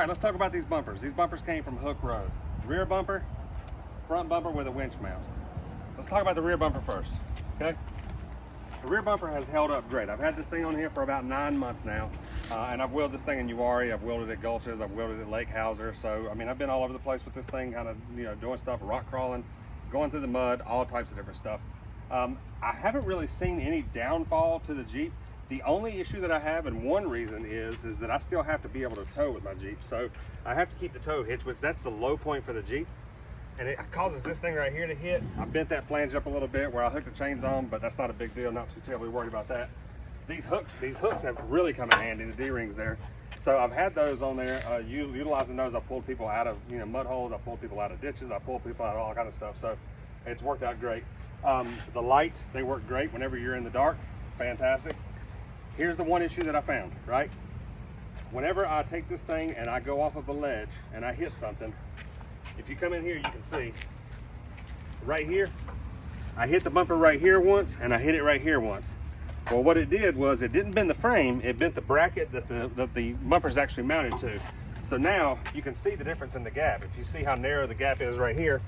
right, let's talk about these bumpers. These bumpers came from Hooke Road. Rear bumper, front bumper with a winch mount. Let's talk about the rear bumper first, okay? The rear bumper has held up great. I've had this thing on here for about 9 months now, and I've wheeled this thing in Uwharrie, I've wheeled it at Gulches, I've wheeled it at Lake Hauser. So, I mean, I've been all over the place with this thing, kind of, you know, doing stuff, rock crawling, going through the mud, all types of different stuff. I haven't really seen any downfall to the Jeep. The only issue that I have, and one reason is that I still have to be able to tow with my Jeep. So I have to keep the tow hitch, which that's the low point for the Jeep. And it causes this thing right here to hit. I bent that flange up a little bit where I hooked the chains on, but that's not a big deal, not too terribly worried about that. These hooks have really come in handy, the D-rings there. So I've had those on there, utilizing those. I pulled people out of, you know, mud holes, I pulled people out of ditches, I pulled people out of all kind of stuff. So it's worked out great. The lights, they work great whenever you're in the dark, fantastic. Here's the one issue that I found, right? Whenever I take this thing and I go off of a ledge and I hit something, if you come in here, you can see right here, I hit the bumper right here once and I hit it right here once. Well, what it did was it didn't bend the frame, it bent the bracket that the bumper's actually mounted to. So now you can see the difference in the gap. If you see how narrow the gap is right here,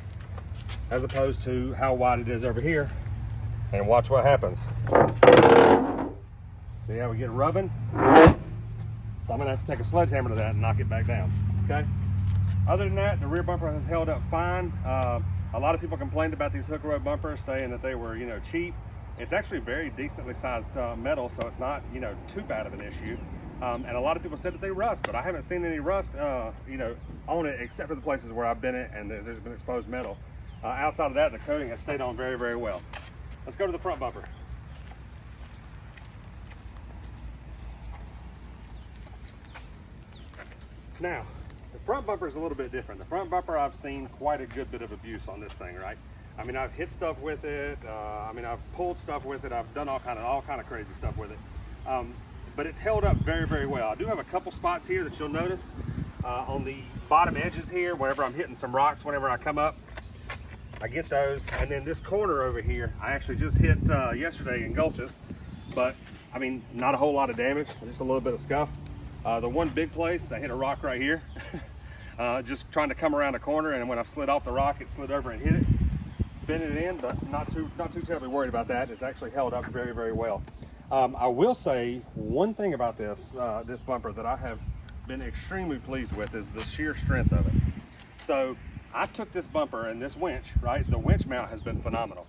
as opposed to how wide it is over here, and watch what happens. See how we get rubbing? So I'm gonna have to take a sledgehammer to that and knock it back down, okay? Other than that, the rear bumper has held up fine. A lot of people complained about these Hooke Road bumpers, saying that they were, you know, cheap. It's actually very decently sized metal, so it's not, you know, too bad of an issue. And a lot of people said that they rust, but I haven't seen any rust, you know, on it, except for the places where I've been in and there's been exposed metal. Outside of that, the coating has stayed on very, very well. Let's go to the front bumper. Now, the front bumper is a little bit different. The front bumper, I've seen quite a good bit of abuse on this thing, right? I mean, I've hit stuff with it. I mean, I've pulled stuff with it. I've done all kind of crazy stuff with it. But it's held up very, very well. I do have a couple spots here that you'll notice on the bottom edges here, wherever I'm hitting some rocks, whenever I come up, I get those. And then this corner over here, I actually just hit yesterday in Gulches, but I mean, not a whole lot of damage, just a little bit of scuff. The one big place, I hit a rock right here, just trying to come around a corner, and when I slid off the rock, it slid over and hit it, bent it in, but not too terribly worried about that. It's actually held up very, very well. I will say one thing about this bumper that I have been extremely pleased with is the sheer strength of it. So I took this bumper and this winch, right? The winch mount has been phenomenal.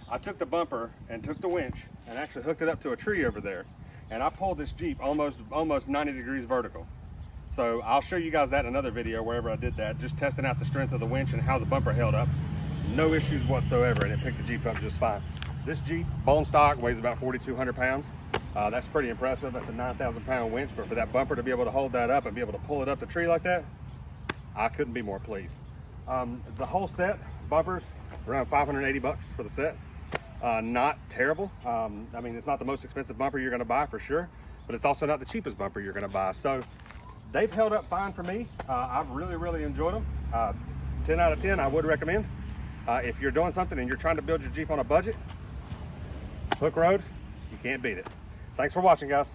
I took the bumper and took the winch and actually hooked it up to a tree over there. And I pulled this Jeep almost 90 degrees vertical. So I'll show you guys that in another video wherever I did that, just testing out the strength of the winch and how the bumper held up. No issues whatsoever, and it picked the Jeep up just fine. This Jeep, bone stock, weighs about 4,200 pounds. That's pretty impressive. That's a 9,000 pound winch, but for that bumper to be able to hold that up and be able to pull it up the tree like that, I couldn't be more pleased. The whole set, bumpers, around 580 bucks for the set. Not terrible. I mean, it's not the most expensive bumper you're gonna buy for sure, but it's also not the cheapest bumper you're gonna buy. So they've held up fine for me. I've really, really enjoyed them. 10 out of 10, I would recommend. If you're doing something and you're trying to build your Jeep on a budget, Hooke Road, you can't beat it. Thanks for watching, guys.